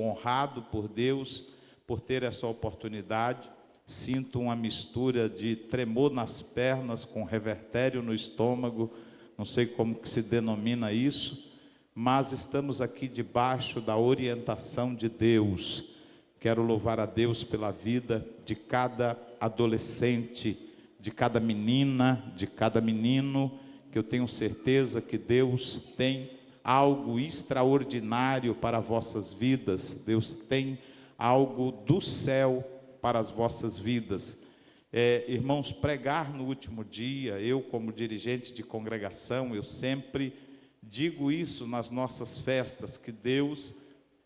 honrado por Deus por ter essa oportunidade. Sinto uma mistura de tremor nas pernas com revertério no estômago, não sei como que se denomina isso, mas estamos aqui debaixo da orientação de Deus. Quero louvar a Deus pela vida de cada adolescente, de cada menina, de cada menino, que eu tenho certeza que Deus tem algo extraordinário para vossas vidas. Deus tem algo do céu para as vossas vidas. Irmãos, pregar no último dia, eu como dirigente de congregação, eu sempre digo isso nas nossas festas, que Deus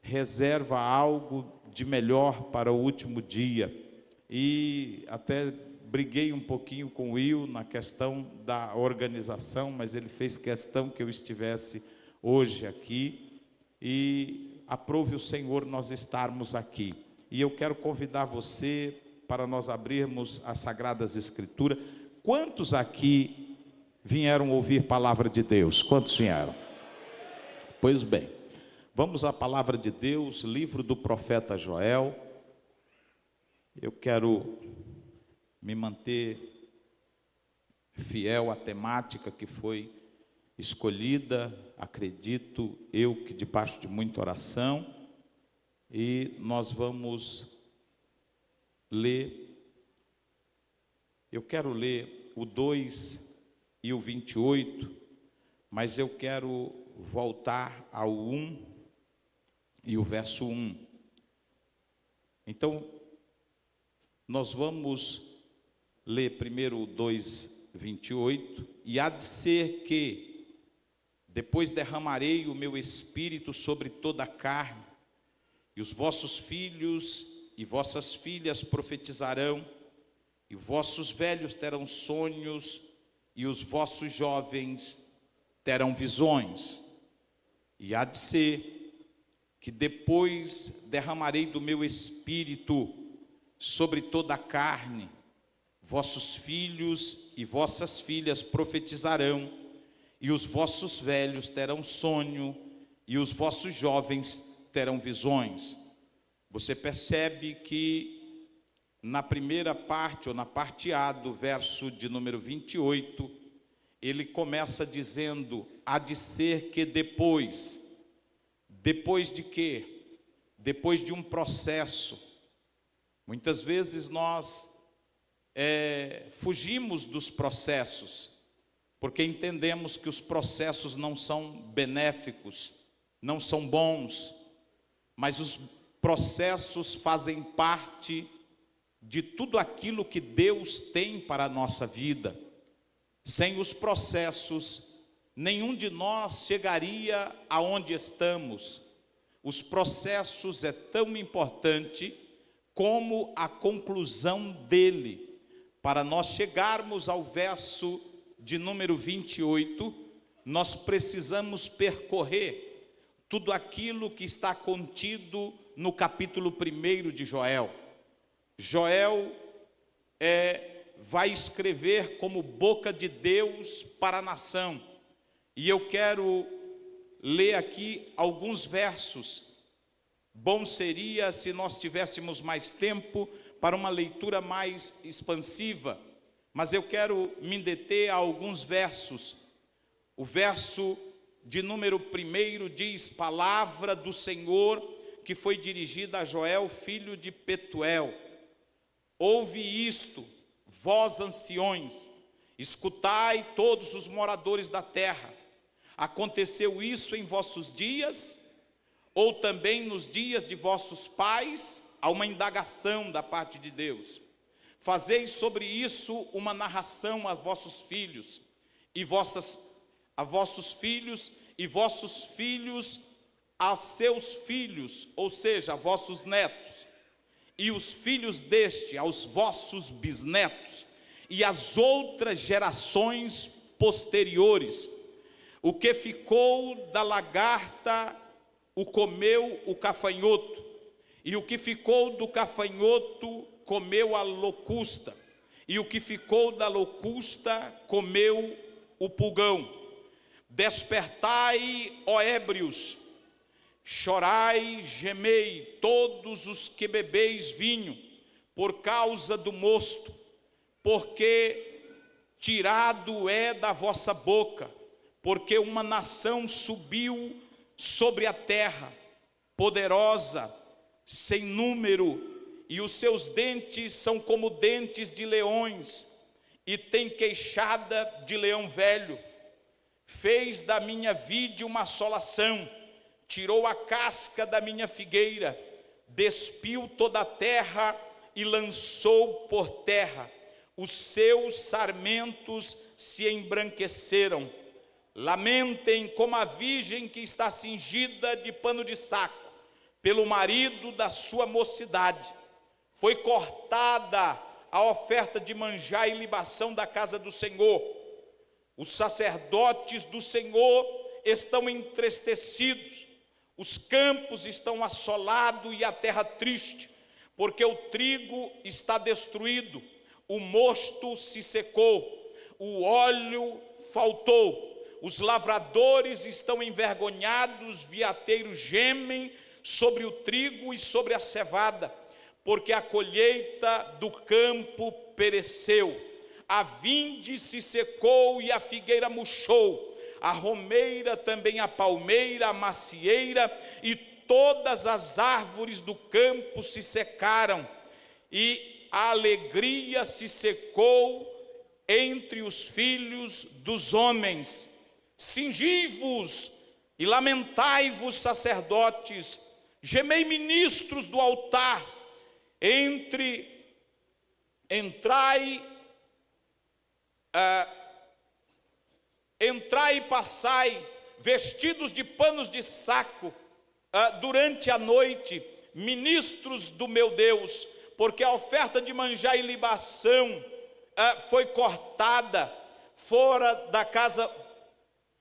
reserva algo de melhor para o último dia. E até briguei um pouquinho com o Will na questão da organização, mas ele fez questão que eu estivesse hoje aqui, e aprove o Senhor nós estarmos aqui. E eu quero convidar você para nós abrirmos as Sagradas Escrituras. Quantos aqui vieram ouvir palavra de Deus? Quantos vieram? Pois bem, vamos à palavra de Deus, livro do profeta Joel. Eu quero me manter fiel à temática que foi escolhida, acredito eu que debaixo de muita oração, e nós vamos ler. Eu quero ler o 2 e o 28, mas eu quero voltar ao 1 e o verso 1. Então, nós vamos ler primeiro o 2, 28. E há de ser que, depois derramarei o meu espírito sobre toda a carne, e os vossos filhos e vossas filhas profetizarão, e vossos velhos terão sonhos, e os vossos jovens terão visões. E há de ser que depois derramarei do meu espírito sobre toda a carne, vossos filhos e vossas filhas profetizarão, e os vossos velhos terão sonho, e os vossos jovens terão visões. Você percebe que na primeira parte, ou na parte A do verso de número 28, ele começa dizendo: há de ser que depois de quê? Depois de um processo. Muitas vezes nós fugimos dos processos, porque entendemos que os processos não são benéficos, não são bons, mas os processos fazem parte de tudo aquilo que Deus tem para a nossa vida. Sem os processos, nenhum de nós chegaria aonde estamos. Os processos é tão importante como a conclusão dele. Para nós chegarmos ao verso de número 28, nós precisamos percorrer tudo aquilo que está contido no capítulo 1 de Joel. Joel vai escrever como boca de Deus para a nação. E eu quero ler aqui alguns versos. Bom seria se nós tivéssemos mais tempo para uma leitura mais expansiva, mas eu quero me deter a alguns versos. O verso de número 1 diz: palavra do Senhor que foi dirigida a Joel, filho de Petuel. Ouve isto, vós anciões, escutai todos os moradores da terra. Aconteceu isso em vossos dias, ou também nos dias de vossos pais? Há uma indagação da parte de Deus. Fazei sobre isso uma narração a vossos filhos, a vossos filhos, e vossos filhos a seus filhos, ou seja, a vossos netos, e os filhos deste aos vossos bisnetos, e as outras gerações posteriores. O que ficou da lagarta o comeu o gafanhoto, e o que ficou do gafanhoto comeu a locusta, e o que ficou da locusta comeu o pulgão. Despertai, ó ébrios, Chorai, gemei, todos os que bebeis vinho, por causa do mosto, porque tirado é da vossa boca, porque uma nação subiu sobre a terra, poderosa, sem número, e os seus dentes são como dentes de leões, e tem queixada de leão velho. Fez da minha vide uma assolação, tirou a casca da minha figueira, despiu toda a terra e lançou por terra. Os seus sarmentos se embranqueceram. Lamentem como a virgem que está cingida de pano de saco, pelo marido da sua mocidade. Foi cortada a oferta de manjar e libação da casa do Senhor. Os sacerdotes do Senhor estão entristecidos, os campos estão assolados e a terra triste, porque o trigo está destruído, o mosto se secou, o óleo faltou, os lavradores estão envergonhados, viateiros gemem sobre o trigo e sobre a cevada, porque a colheita do campo pereceu, a vinde se secou e a figueira murchou, a romeira, também a palmeira, a macieira e todas as árvores do campo se secaram, e a alegria se secou entre os filhos dos homens. Cingi-vos e lamentai-vos, sacerdotes, gemei, ministros do altar, entrai e passai, vestidos de panos de saco, durante a noite, ministros do meu Deus, porque a oferta de manjar e libação foi cortada fora da casa.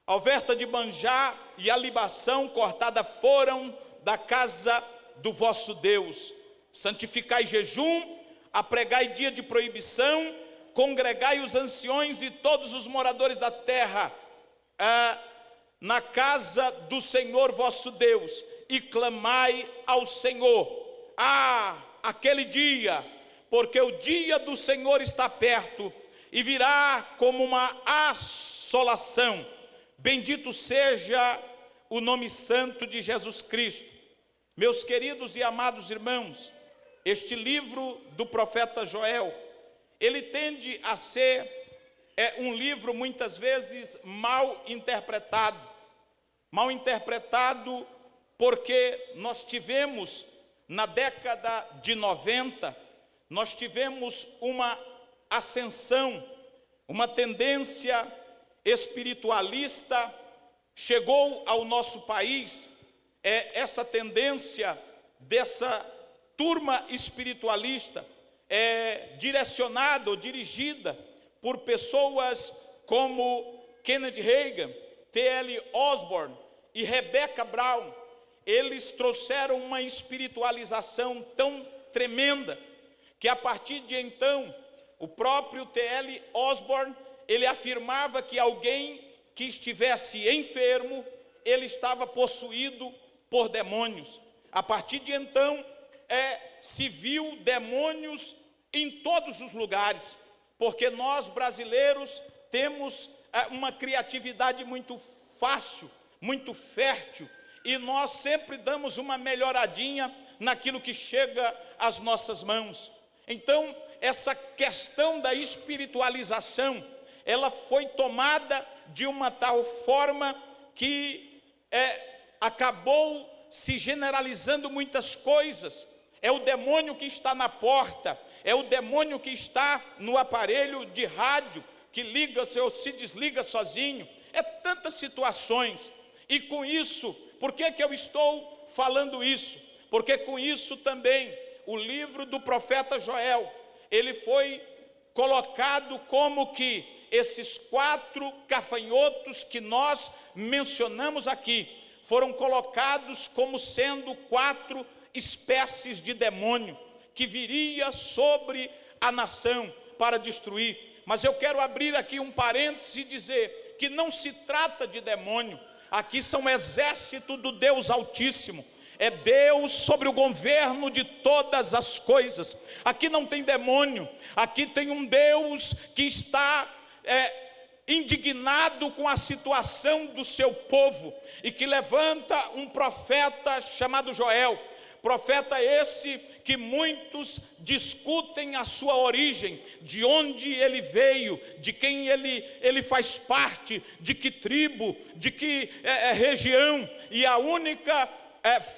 A oferta de manjar e a libação cortada foram da casa do vosso Deus. Santificai jejum, apregai dia de proibição, congregai os anciões e todos os moradores da terra na casa do Senhor vosso Deus, e clamai ao Senhor. Aquele dia, porque o dia do Senhor está perto, e virá como uma assolação. Bendito seja o nome santo de Jesus Cristo. Meus queridos e amados irmãos, este livro do profeta Joel, ele tende a ser um livro muitas vezes mal interpretado porque nós tivemos na década de 90, nós tivemos uma ascensão, uma tendência espiritualista chegou ao nosso país, essa tendência dessa turma espiritualista direcionada ou dirigida por pessoas como Kenneth Hagin, T.L. Osborne e Rebecca Brown. Eles trouxeram uma espiritualização tão tremenda que a partir de então o próprio T.L. Osborne, ele afirmava que alguém que estivesse enfermo, ele estava possuído por demônios. A partir de então se viu demônios em todos os lugares, porque nós brasileiros temos uma criatividade muito fácil, muito fértil, e nós sempre damos uma melhoradinha naquilo que chega às nossas mãos. Então, essa questão da espiritualização, ela foi tomada de uma tal forma que acabou se generalizando muitas coisas. É o demônio que está na porta, é o demônio que está no aparelho de rádio, que liga ou se desliga sozinho. É tantas situações. E com isso, por que eu estou falando isso? Porque com isso também, o livro do profeta Joel, ele foi colocado como que esses 4 gafanhotos que nós mencionamos aqui, foram colocados como sendo 4 espécies de demônio, que viria sobre a nação para destruir. Mas eu quero abrir aqui um parêntese e dizer que não se trata de demônio, aqui são exército do Deus Altíssimo. É Deus sobre o governo de todas as coisas. Aqui não tem demônio, aqui tem um Deus que está indignado com a situação do seu povo, e que levanta um profeta chamado Joel. Profeta esse que muitos discutem a sua origem, de onde ele veio, de quem ele faz parte, de que tribo, de que região, e a única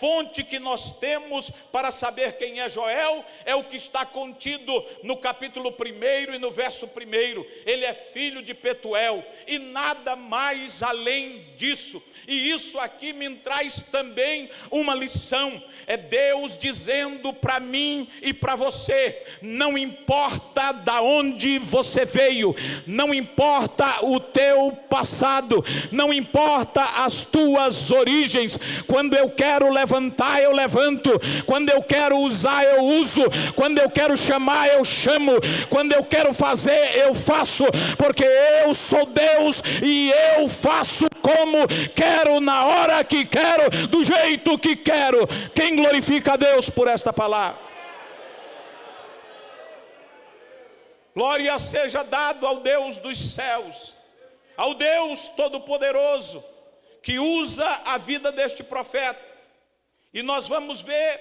fonte que nós temos para saber quem é Joel é o que está contido no capítulo 1 e no verso 1. Ele é filho de Petuel, e nada mais além disso. E isso aqui me traz também uma lição. É Deus dizendo para mim e para você: não importa da onde você veio, não importa o teu passado, não importa as tuas origens. Quando eu quero levantar, eu levanto. Quando eu quero usar, eu uso. Quando eu quero chamar, eu chamo. Quando eu quero fazer, eu faço, porque eu sou Deus e eu faço como quero, na hora que quero, do jeito que quero. Quem glorifica a Deus por esta palavra? Glória seja dado ao Deus dos céus, ao Deus Todo-Poderoso, que usa a vida deste profeta. E nós vamos ver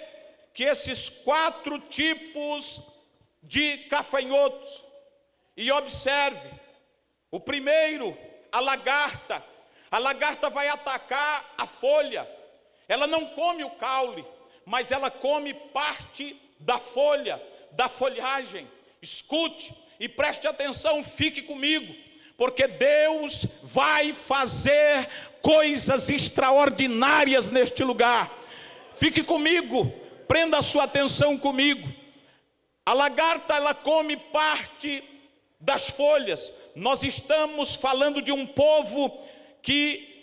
que esses 4 tipos de gafanhotos, e observe, o primeiro, a lagarta. A lagarta vai atacar a folha. Ela não come o caule, mas ela come parte da folha, da folhagem. Escute e preste atenção, fique comigo, porque Deus vai fazer coisas extraordinárias neste lugar. Fique comigo, prenda a sua atenção comigo. A lagarta, ela come parte das folhas. Nós estamos falando de um povo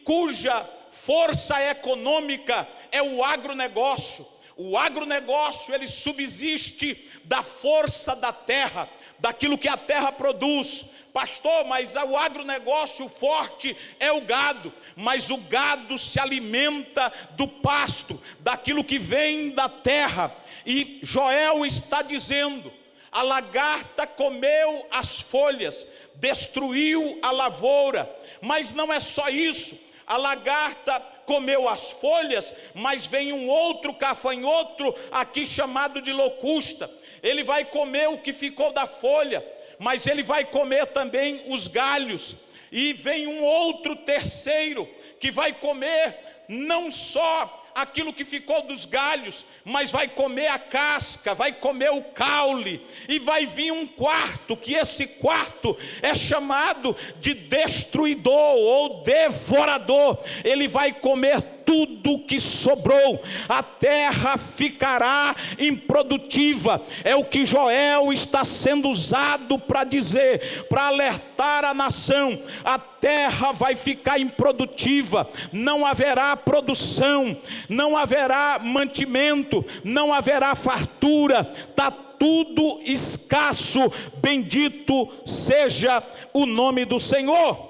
cuja força econômica é o agronegócio. O agronegócio, ele subsiste da força da terra, daquilo que a terra produz. Pastor, mas o agronegócio forte é o gado, mas o gado se alimenta do pasto, daquilo que vem da terra. E Joel está dizendo: a lagarta comeu as folhas, destruiu a lavoura. Mas não é só isso. A lagarta comeu as folhas, mas vem um outro gafanhoto aqui chamado de locusta. Ele vai comer o que ficou da folha, mas ele vai comer também os galhos. E vem um outro terceiro que vai comer não só aquilo que ficou dos galhos, mas vai comer a casca, vai comer o caule. E vai vir um quarto, que esse quarto é chamado de destruidor ou devorador. Ele vai comer tudo que sobrou. A terra ficará improdutiva. É o que Joel está sendo usado para dizer, para alertar a nação. A terra vai ficar improdutiva, não haverá produção, não haverá mantimento, não haverá fartura, está tudo escasso. Bendito seja o nome do Senhor.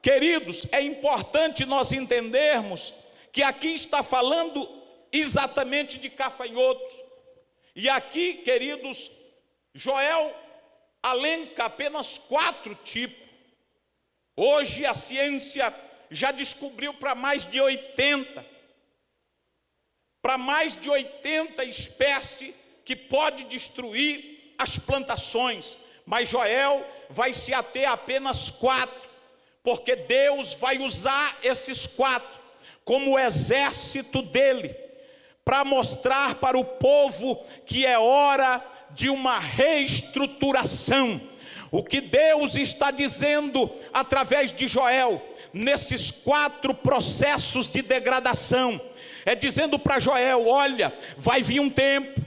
Queridos, é importante nós entendermos que aqui está falando exatamente de gafanhotos. E aqui, queridos, Joel elenca apenas 4 tipos. Hoje a ciência já descobriu para mais de 80. Para mais de 80 espécies que pode destruir as plantações. Mas Joel vai se ater a apenas 4. Porque Deus vai usar esses 4 como o exército dele, para mostrar para o povo que é hora de uma reestruturação. O que Deus está dizendo através de Joel, nesses 4 processos de degradação, é dizendo para Joel: olha, vai vir um tempo,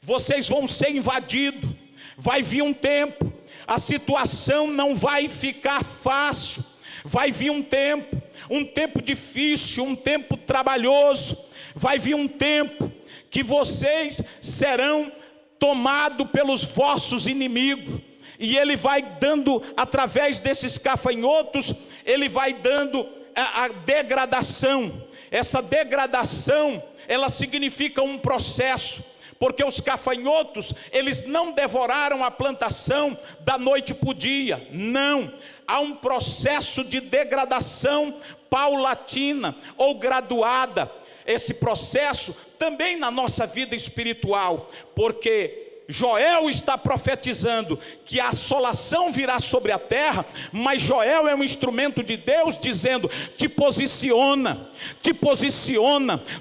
vocês vão ser invadidos, vai vir um tempo, a situação não vai ficar fácil. Vai vir um tempo difícil, um tempo trabalhoso. Vai vir um tempo que vocês serão tomados pelos vossos inimigos. E ele vai dando, através desses gafanhotos, ele vai dando a degradação. Essa degradação, ela significa um processo, porque os gafanhotos, eles não devoraram a plantação da noite para o dia, não. Há um processo de degradação paulatina ou graduada. Esse processo também na nossa vida espiritual, porque Joel está profetizando que a assolação virá sobre a terra, mas Joel é um instrumento de Deus dizendo: te posiciona,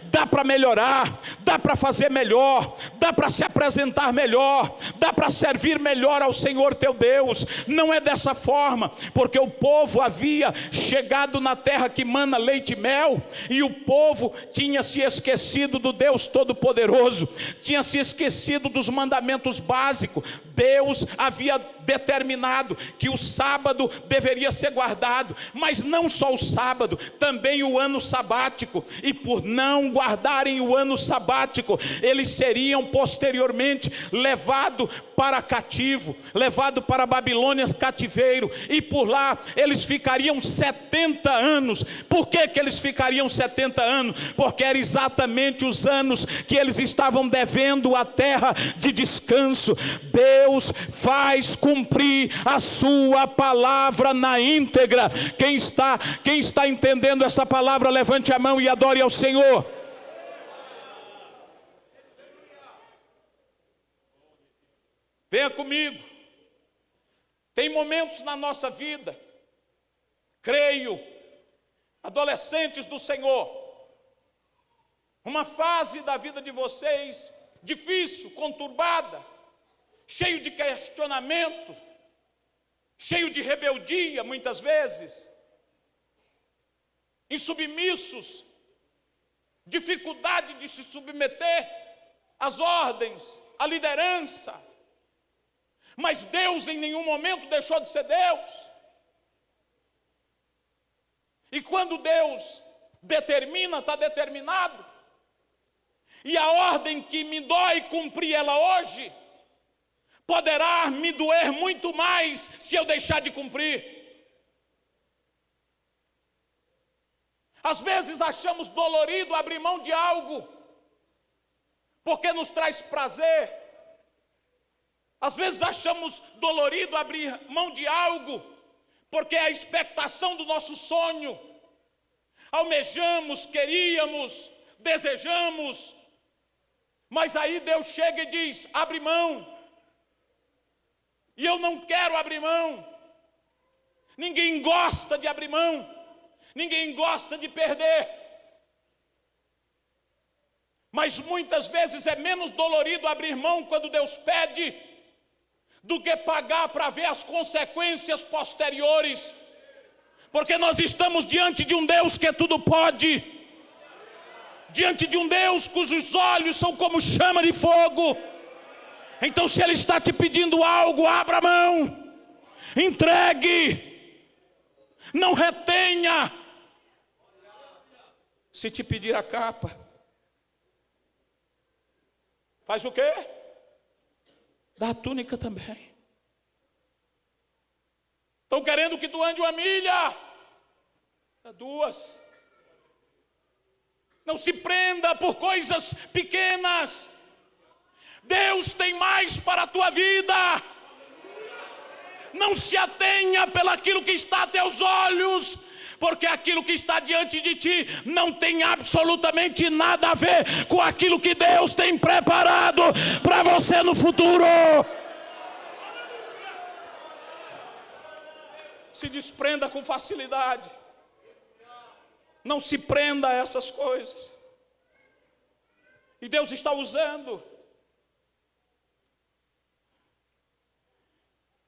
dá para melhorar, dá para fazer melhor, dá para se apresentar melhor, dá para servir melhor ao Senhor teu Deus. Não é dessa forma, porque o povo havia chegado na terra que mana leite e mel, e o povo tinha se esquecido do Deus Todo-Poderoso, tinha se esquecido dos mandamentos básicos. Deus havia determinado que o sábado deveria ser guardado, mas não só o sábado, também o ano sabático, e por não guardarem o ano sabático, eles seriam posteriormente levados para cativo, levados para a Babilônia cativeiro, e por lá eles ficariam 70 anos. Por que eles ficariam 70 anos? Porque eram exatamente os anos que eles estavam devendo à terra de descanso. Deus faz cumprir a sua palavra na íntegra. Quem está entendendo essa palavra, levante a mão e adore ao Senhor. Venha comigo. Tem momentos na nossa vida, creio, adolescentes do Senhor, uma fase da vida de vocês difícil, conturbada, cheio de questionamento, cheio de rebeldia muitas vezes, insubmissos, dificuldade de se submeter às ordens, à liderança. Mas Deus em nenhum momento deixou de ser Deus. E quando Deus determina, está determinado. E a ordem que me dói cumprir ela hoje, poderá me doer muito mais se eu deixar de cumprir. Às vezes achamos dolorido abrir mão de algo, porque nos traz prazer. Às vezes achamos dolorido abrir mão de algo, porque é a expectação do nosso sonho. Almejamos, queríamos, desejamos, mas aí Deus chega e diz: abre mão. E eu não quero abrir mão. Ninguém gosta de abrir mão, ninguém gosta de perder. Mas muitas vezes é menos dolorido abrir mão quando Deus pede, do que pagar para ver as consequências posteriores. Porque nós estamos diante de um Deus que tudo pode, diante de um Deus cujos olhos são como chama de fogo. Então, se Ele está te pedindo algo, abra a mão, entregue, não retenha. Se te pedir a capa, faz o quê? Dá a túnica também. Estão querendo que tu ande 1 milha, dá 2. Não se prenda por coisas pequenas. Deus tem mais para a tua vida. Não se atenha pelaquilo que está a teus olhos, porque aquilo que está diante de ti não tem absolutamente nada a ver com aquilo que Deus tem preparado para você no futuro. Se desprenda com facilidade. Não se prenda a essas coisas. E Deus está usando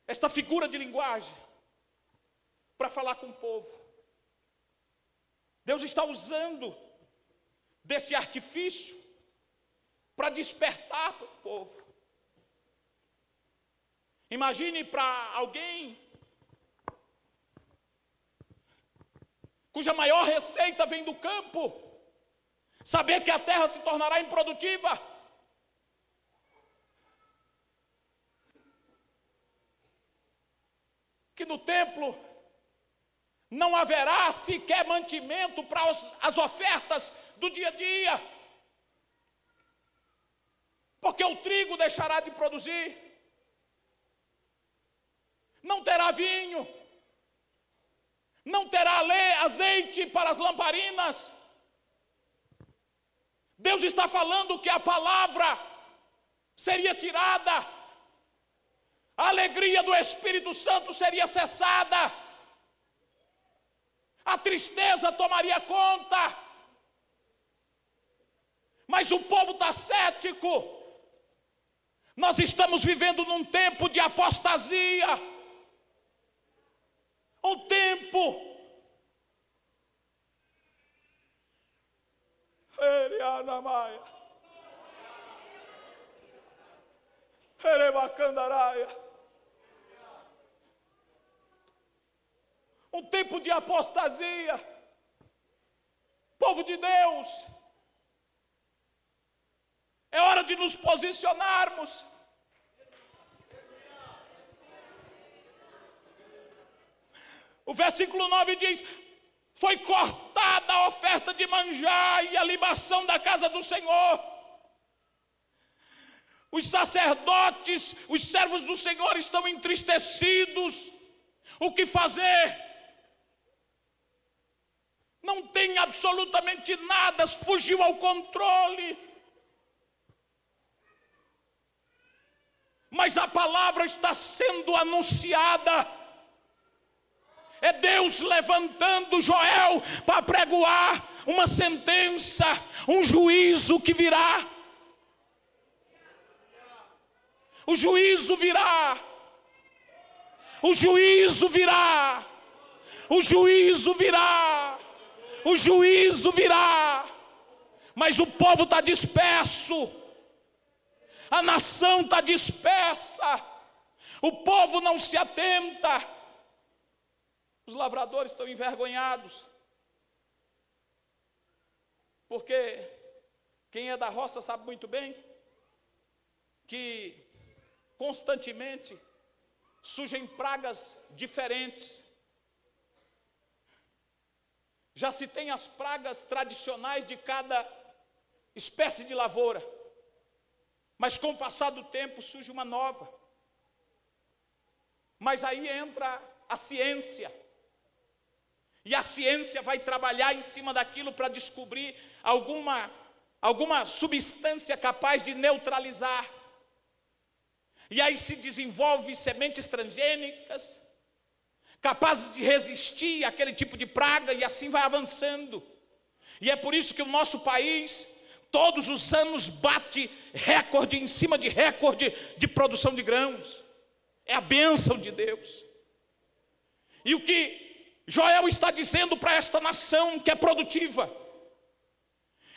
esta figura de linguagem para falar com o povo. Deus está usando desse artifício para despertar para o povo. Imagine para alguém cuja maior receita vem do campo, saber que a terra se tornará improdutiva. Que no templo não haverá sequer mantimento para as ofertas do dia a dia, porque o trigo deixará de produzir, não terá vinho, não terá azeite para as lamparinas. Deus está falando que a palavra seria tirada, a alegria do Espírito Santo seria cessada, a tristeza tomaria conta, mas o povo está cético. Nós estamos vivendo num tempo de apostasia, um tempo um tempo de apostasia. Povo de Deus, é hora de nos posicionarmos. O versículo 9 diz: foi cortada a oferta de manjar e a libação da casa do Senhor. Os sacerdotes, os servos do Senhor estão entristecidos. O que fazer? Não tem absolutamente nada, fugiu ao controle. Mas a palavra está sendo anunciada. É Deus levantando Joel para pregoar uma sentença, um juízo que virá. O juízo virá. O juízo virá. O juízo virá. O juízo virá. Mas o povo está disperso. A nação está dispersa. O povo não se atenta. Os lavradores estão envergonhados. Porque quem é da roça sabe muito bem que constantemente surgem pragas diferentes. Já se tem as pragas tradicionais de cada espécie de lavoura, mas com o passar do tempo surge uma nova. Mas aí entra a ciência, e a ciência vai trabalhar em cima daquilo para descobrir alguma substância capaz de neutralizar. E aí se desenvolve sementes transgênicas, capazes de resistir àquele tipo de praga, e assim vai avançando. E é por isso que o nosso país, todos os anos, bate recorde em cima de recorde de produção de grãos. É a bênção de Deus. E o que Joel está dizendo para esta nação que é produtiva,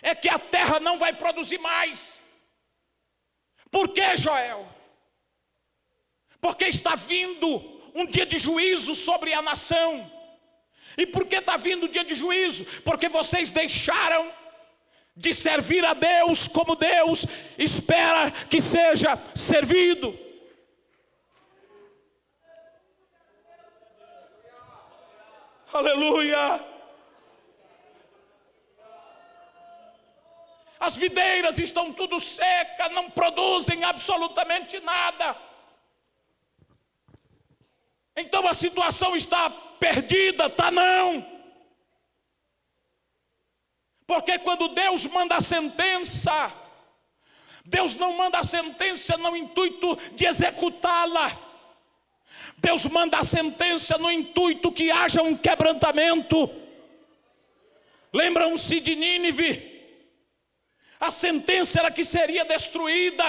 é que a terra não vai produzir mais. Por que, Joel? Porque está vindo um dia de juízo sobre a nação. E por que está vindo o dia de juízo? Porque vocês deixaram de servir a Deus como Deus espera que seja servido. Aleluia! As videiras estão tudo secas, não produzem absolutamente nada. Então a situação está perdida? Tá não. Porque quando Deus manda a sentença, Deus não manda a sentença no intuito de executá-la. Deus manda a sentença no intuito que haja um quebrantamento. Lembram-se de Nínive? A sentença era que seria destruída.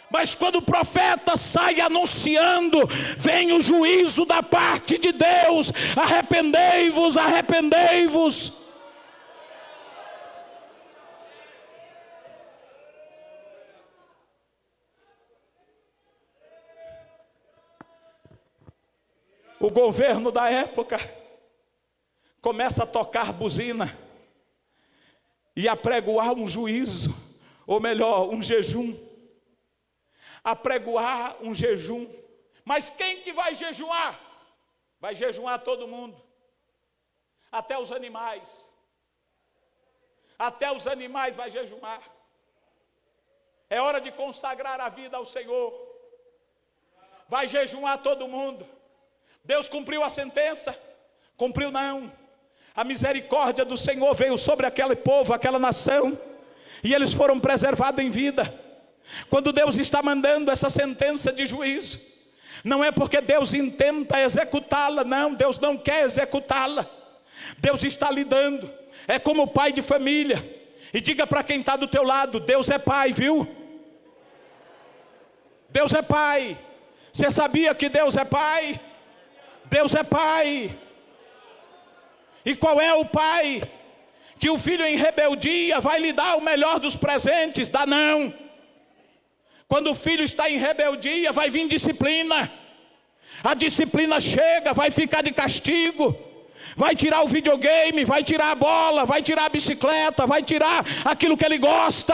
Mas quando o profeta sai anunciando, vem o juízo da parte de Deus. Arrependei-vos, arrependei-vos. O governo da época começa a tocar buzina e a pregoar um juízo, ou melhor, um jejum. A pregoar um jejum. Mas quem que vai jejuar? Vai jejuar todo mundo, até os animais. Até os animais vai jejuar. É hora de consagrar a vida ao Senhor. Vai jejuar todo mundo. Deus cumpriu a sentença? Cumpriu não. A misericórdia do Senhor veio sobre aquele povo, aquela nação, e eles foram preservados em vida. Quando Deus está mandando essa sentença de juízo, não é porque Deus intenta executá-la, não, Deus não quer executá-la. Deus está lhe dando. É como pai de família. E diga para quem está do teu lado: Deus é pai, viu? Deus é pai. Você sabia que Deus é pai? Deus é pai. E qual é o pai? Que o filho em rebeldia vai lhe dar o melhor dos presentes? Dá não. Quando o filho está em rebeldia, vai vir disciplina. A disciplina chega, vai ficar de castigo. Vai tirar o videogame, vai tirar a bola, vai tirar a bicicleta, vai tirar aquilo que ele gosta.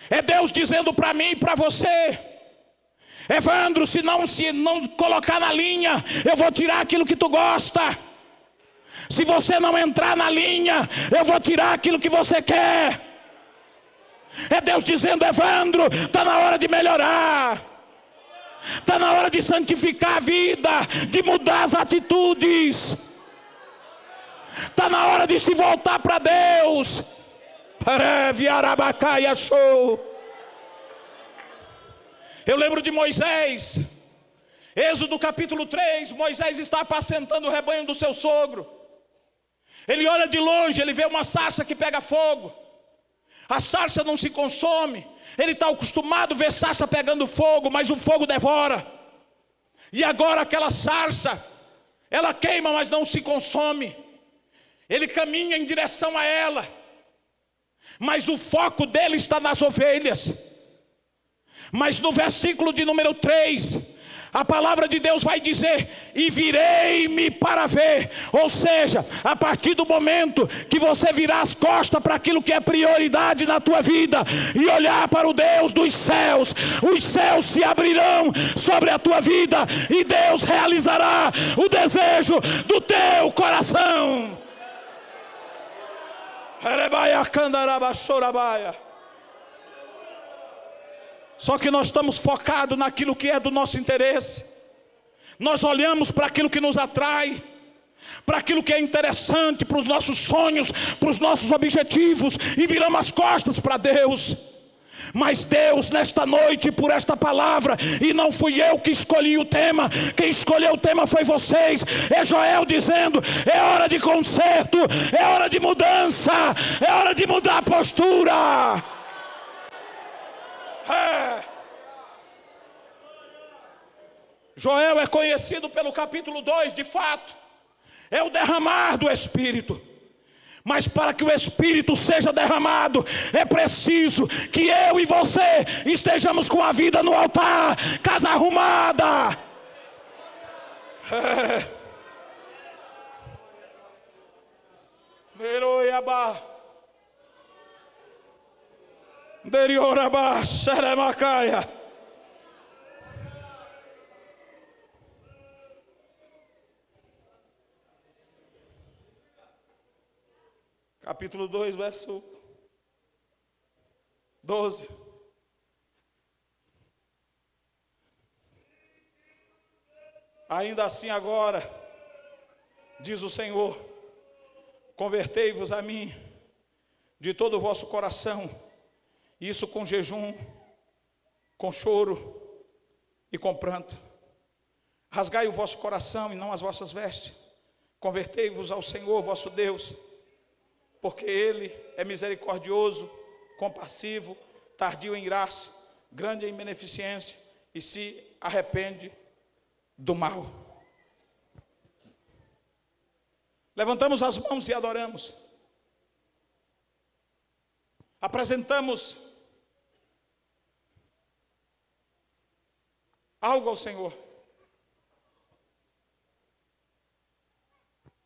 É Deus dizendo para mim e para você: Evandro, se não colocar na linha, eu vou tirar aquilo que tu gosta. Se você não entrar na linha, eu vou tirar aquilo que você quer. É Deus dizendo: Evandro, está na hora de melhorar. Está na hora de santificar a vida, de mudar as atitudes. Está na hora de se voltar para Deus. Eu lembro de Moisés, Êxodo capítulo 3, Moisés está apacentando o rebanho do seu sogro. Ele olha de longe, ele vê uma sarça que pega fogo. A sarça não se consome. Ele está acostumado a ver sarça pegando fogo, mas o fogo devora. E agora aquela sarça, ela queima, mas não se consome. Ele caminha em direção a ela, mas o foco dele está nas ovelhas. Mas no versículo de número 3, a palavra de Deus vai dizer: e virei-me para ver. Ou seja, a partir do momento que você virar as costas para aquilo que é prioridade na tua vida e olhar para o Deus dos céus, os céus se abrirão sobre a tua vida e Deus realizará o desejo do teu coração. Só que nós estamos focados naquilo que é do nosso interesse. Nós olhamos para aquilo que nos atrai, para aquilo que é interessante, para os nossos sonhos, para os nossos objetivos, e viramos as costas para Deus. Mas Deus, nesta noite, por esta palavra, e não fui eu que escolhi o tema, quem escolheu o tema foi vocês. É Joel dizendo: é hora de conserto, é hora de mudança, é hora de mudar a postura. Joel é conhecido pelo capítulo 2, de fato, é o derramar do Espírito. Mas para que o Espírito seja derramado, é preciso que eu e você estejamos com a vida no altar, casa arrumada. Capítulo 2, verso 12. Ainda assim agora, diz o Senhor, convertei-vos a mim de todo o vosso coração, isso com jejum, com choro e com pranto. Rasgai o vosso coração e não as vossas vestes. Convertei-vos ao Senhor vosso Deus, porque Ele é misericordioso, compassivo, tardio em graça, grande em beneficência, e se arrepende do mal. Levantamos as mãos e adoramos. Apresentamos algo ao Senhor.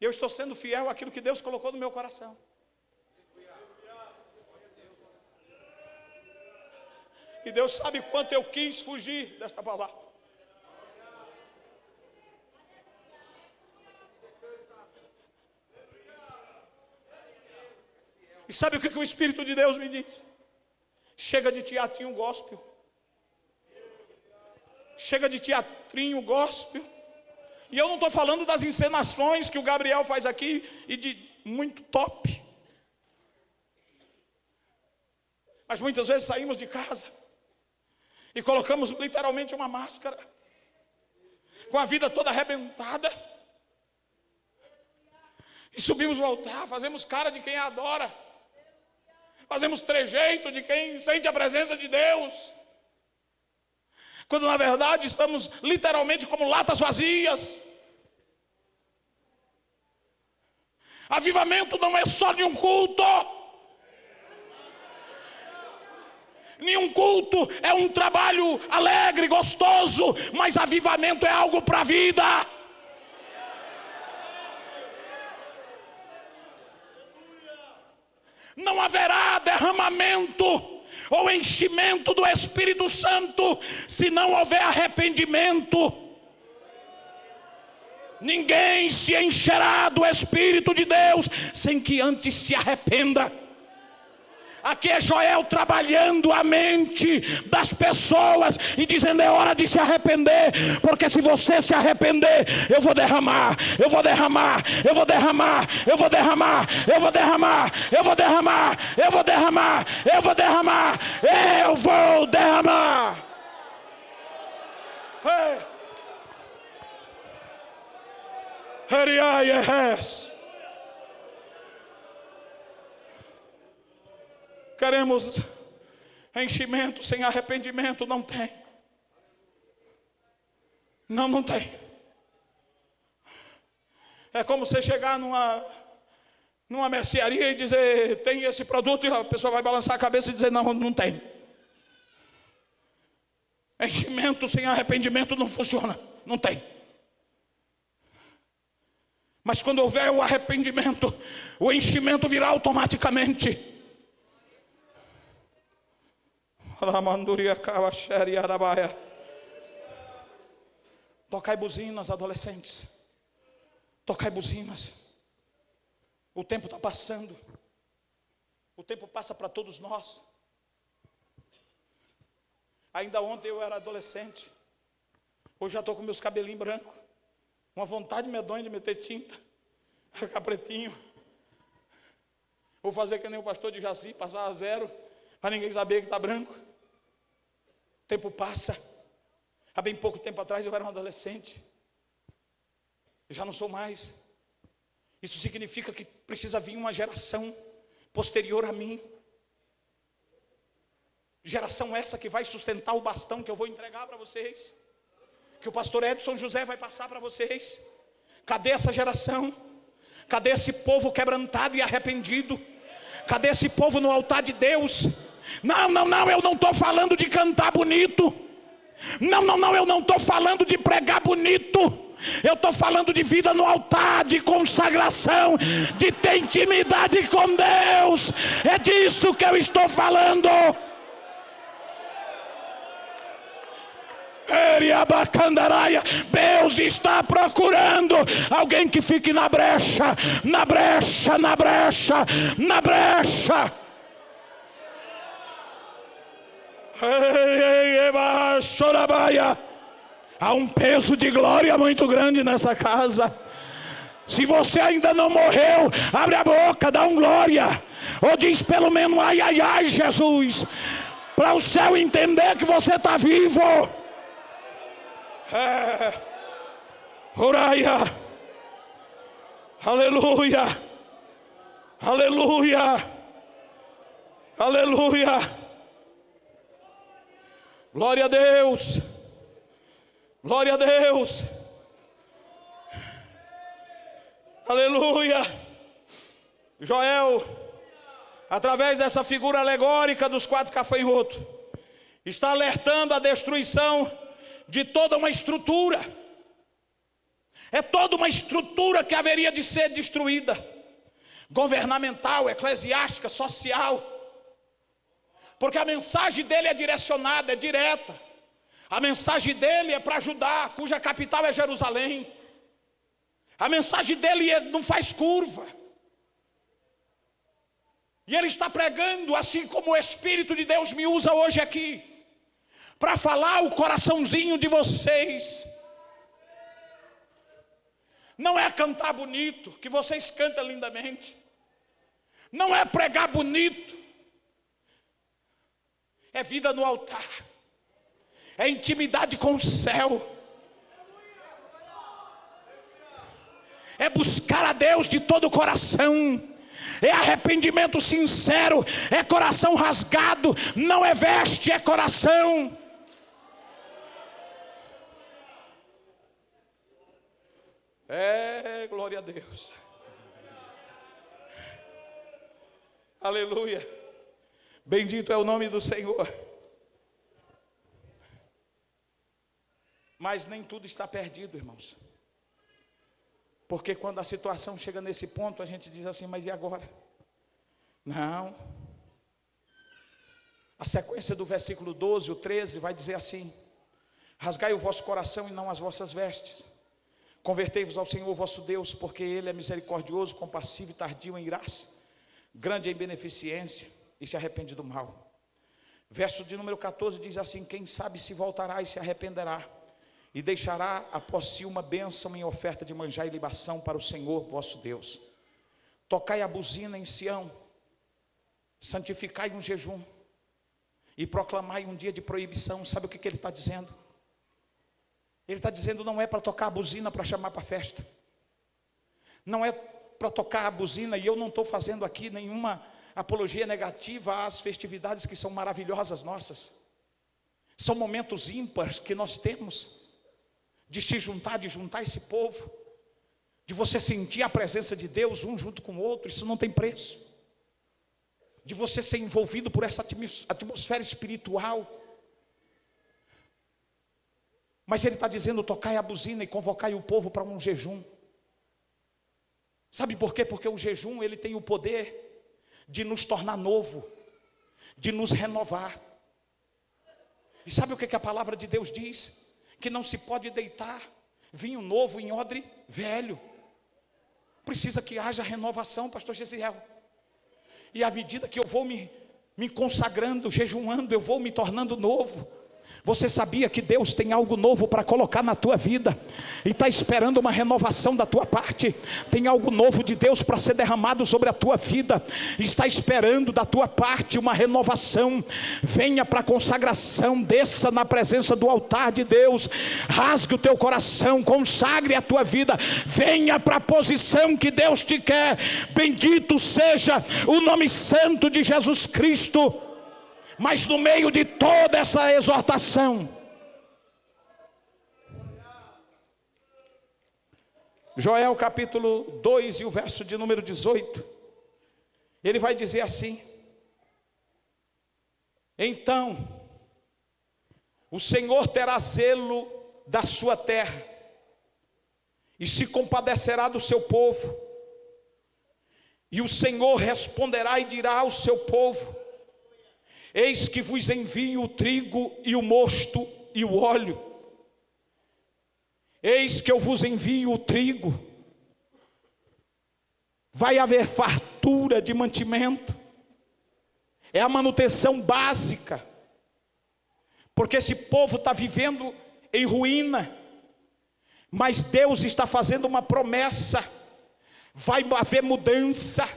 Eu estou sendo fiel àquilo que Deus colocou no meu coração. E Deus sabe quanto eu quis fugir desta palavra. sabe o que o Espírito de Deus me diz? Chega de teatrinho gospel. Chega de teatrinho gospel. E eu não estou falando das encenações que o Gabriel faz aqui e de muito top. Mas muitas vezes saímos de casa e colocamos literalmente uma máscara, com a vida toda arrebentada, e subimos no altar, fazemos cara de quem adora, fazemos trejeito de quem sente a presença de Deus, quando na verdade estamos literalmente como latas vazias. Avivamento não é só de um culto. Nenhum culto é um trabalho alegre, gostoso, mas avivamento é algo para a vida. Não haverá derramamento ou enchimento do Espírito Santo se não houver arrependimento. Ninguém se encherá do Espírito de Deus sem que antes se arrependa. Aqui é Joel trabalhando a mente das pessoas e dizendo: é hora de se arrepender, porque se você se arrepender, eu vou derramar, eu vou derramar, eu vou derramar, eu vou derramar, eu vou derramar, eu vou derramar, eu vou derramar, eu vou derramar, eu vou derramar. Queremos enchimento sem arrependimento? Não tem. Não tem. É como você chegar numa mercearia e dizer: tem esse produto, e a pessoa vai balançar a cabeça e dizer: não tem. Enchimento sem arrependimento não funciona. Não tem. Mas quando houver o arrependimento, o enchimento virá automaticamente. Tocai buzinas, adolescentes. Tocai buzinas. O tempo está passando. O tempo passa para todos nós. Ainda ontem eu era adolescente. Hoje já estou com meus cabelinhos brancos. Uma vontade medonha de meter tinta. Ficar pretinho. Vou fazer que nem o pastor de Jaci, passar a zero, para ninguém saber que está branco. O tempo passa. Há bem pouco tempo atrás eu era um adolescente. Eu já não sou mais. Isso significa que precisa vir uma geração posterior a mim. Geração essa que vai sustentar o bastão que eu vou entregar para vocês, que o pastor Edson José vai passar para vocês. Cadê essa geração? Cadê esse povo quebrantado e arrependido? Cadê esse povo no altar de Deus? Não, eu não estou falando de cantar bonito. Não, eu não estou falando de pregar bonito. Eu estou falando de vida no altar, de consagração, de ter intimidade com Deus. É disso que eu estou falando. Deus está procurando alguém que fique na brecha, na brecha, na brecha, na brecha. Há um peso de glória muito grande nessa casa. Se você ainda não morreu, abre a boca, dá um glória, ou diz pelo menos ai, ai, ai, Jesus, para o céu entender que você está vivo. Uraia, aleluia, aleluia, aleluia, glória a Deus, glória a Deus, aleluia. Joel, através dessa figura alegórica dos 4 gafanhotos, está alertando a destruição de toda uma estrutura. É toda uma estrutura que haveria de ser destruída, governamental, eclesiástica, social, porque a mensagem dele é direcionada, é direta. A mensagem dele é para Judá, cuja capital é Jerusalém. A mensagem dele não faz curva. E Ele está pregando, assim como o Espírito de Deus me usa hoje aqui, para falar o coraçãozinho de vocês. Não é cantar bonito, que vocês cantam lindamente. Não é pregar bonito. É vida no altar. É intimidade com o céu. É buscar a Deus de todo o coração. É arrependimento sincero. É coração rasgado. Não é veste, é coração. É, glória a Deus. Aleluia. Bendito é o nome do Senhor. Mas nem tudo está perdido, irmãos. Porque quando a situação chega nesse ponto, a gente diz assim, mas e agora? Não. A sequência do versículo 12, o 13, vai dizer assim: rasgai o vosso coração e não as vossas vestes. Convertei-vos ao Senhor vosso Deus, porque Ele é misericordioso, compassivo e tardio em graça, grande em beneficência, e se arrepende do mal. Verso de número 14 diz assim: quem sabe se voltará e se arrependerá, e deixará após si uma bênção em oferta de manjar e libação para o Senhor vosso Deus. Tocai a buzina em Sião, santificai um jejum, e proclamai um dia de proibição. Sabe o que ele está dizendo? Ele está dizendo, não é para tocar a buzina para chamar para a festa. Não é para tocar a buzina, e eu não estou fazendo aqui nenhuma apologia negativa às festividades que são maravilhosas nossas. São momentos ímpares que nós temos de se juntar, de juntar esse povo, de você sentir a presença de Deus um junto com o outro. Isso não tem preço. De você ser envolvido por essa atmosfera espiritual. Mas ele está dizendo, tocai a buzina e convocai o povo para um jejum. Sabe por quê? Porque o jejum, ele tem o poder de nos tornar novo, de nos renovar. E sabe o que a palavra de Deus diz? Que não se pode deitar vinho novo em odre velho. Precisa que haja renovação, pastor Gesiel. E à medida que eu vou me consagrando, jejuando, eu vou me tornando novo. Você sabia que Deus tem algo novo para colocar na tua vida? E está esperando uma renovação da tua parte. Tem algo novo de Deus para ser derramado sobre a tua vida. Está esperando da tua parte uma renovação. Venha para a consagração, desça na presença do altar de Deus. Rasgue o teu coração, consagre a tua vida. Venha para a posição que Deus te quer. Bendito seja o nome santo de Jesus Cristo. Mas no meio de toda essa exortação, Joel capítulo 2 e o verso de número 18, ele vai dizer assim: então o Senhor terá zelo da sua terra, e se compadecerá do seu povo, e o Senhor responderá e dirá ao seu povo: eis que vos envio o trigo e o mosto e o óleo. Eis que eu vos envio o trigo. Vai haver fartura de mantimento. É a manutenção básica. Porque esse povo está vivendo em ruína. Mas Deus está fazendo uma promessa. Vai haver mudança.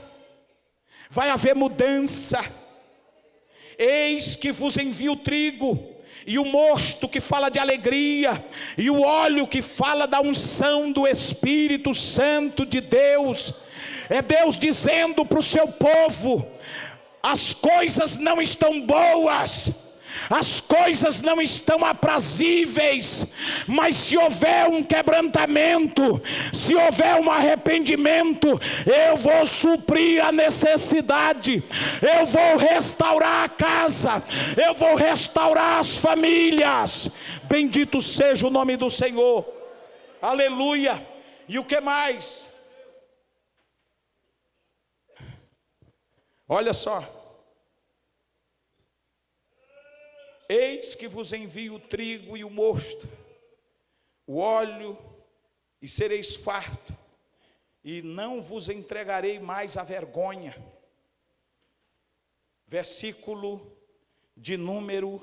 Vai haver mudança. Eis que vos envio o trigo e o mosto, que fala de alegria, e o óleo, que fala da unção do Espírito Santo de Deus. É Deus dizendo para o seu povo: as coisas não estão boas, as coisas não estão aprazíveis, mas se houver um quebrantamento, se houver um arrependimento, eu vou suprir a necessidade, eu vou restaurar a casa, eu vou restaurar as famílias. Bendito seja o nome do Senhor. Aleluia. E o que mais? Olha só. Eis que vos envio o trigo e o mosto, o óleo, e sereis farto, e não vos entregarei mais a vergonha. versículo de número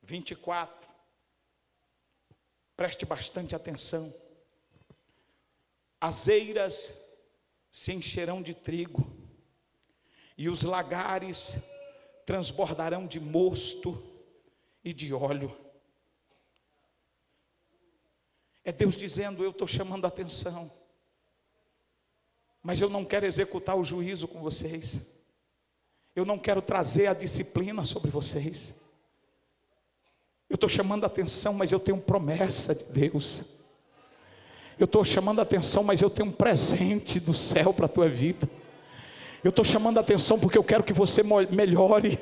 24. Preste bastante atenção. As eiras se encherão de trigo, e os lagares transbordarão de mosto e de óleo. É Deus dizendo: eu estou chamando a atenção, mas eu não quero executar o juízo com vocês, eu não quero trazer a disciplina sobre vocês. Eu estou chamando a atenção, mas eu tenho promessa de Deus. Eu estou chamando a atenção, mas eu tenho um presente do céu para a tua vida. Eu estou chamando a atenção porque eu quero que você melhore.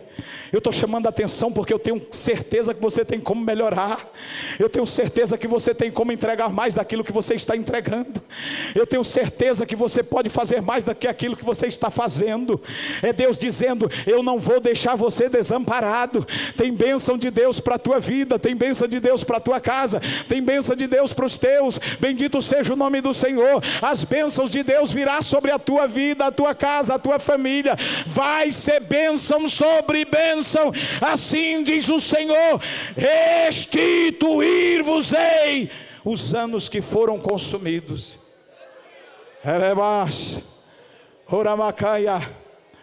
Eu estou chamando a atenção porque eu tenho certeza que você tem como melhorar. Eu tenho certeza que você tem como entregar mais daquilo que você está entregando. Eu tenho certeza que você pode fazer mais do que aquilo que você está fazendo. É Deus dizendo: eu não vou deixar você desamparado. Tem bênção de Deus para a tua vida, tem bênção de Deus para a tua casa, tem bênção de Deus para os teus. Bendito seja o nome do Senhor. As bênçãos de Deus virá sobre a tua vida, a tua casa, a tua família. Vai ser bênção sobre bênção. Assim diz o Senhor: restituir-vos-ei os anos que foram consumidos.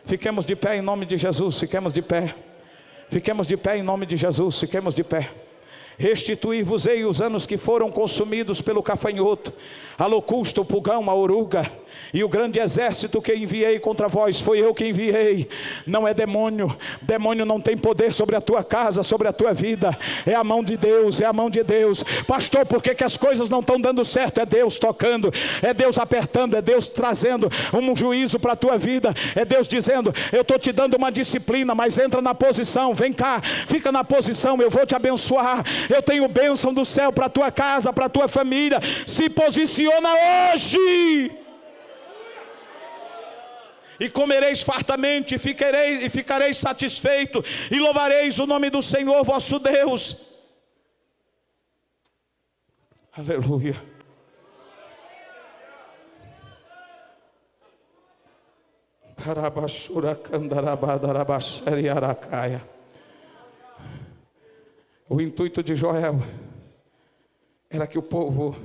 Fiquemos de pé em nome de Jesus. Fiquemos de pé. Fiquemos de pé em nome de Jesus. Fiquemos de pé. Restituir-vos-ei os anos que foram consumidos pelo gafanhoto, a locusta, o pulgão, a oruga, e o grande exército que enviei contra vós. Foi eu que enviei, não é demônio. Demônio não tem poder sobre a tua casa, sobre a tua vida. É a mão de Deus, é a mão de Deus. Pastor, por que as coisas não estão dando certo? É Deus tocando, é Deus apertando, é Deus trazendo um juízo para a tua vida. É Deus dizendo: eu estou te dando uma disciplina, mas entra na posição, vem cá, fica na posição, eu vou te abençoar. Eu tenho bênção do céu para a tua casa, para a tua família. Se posiciona hoje. E comereis fartamente, e ficareis satisfeito, e louvareis o nome do Senhor vosso Deus. Aleluia. O intuito de Joel era que o povo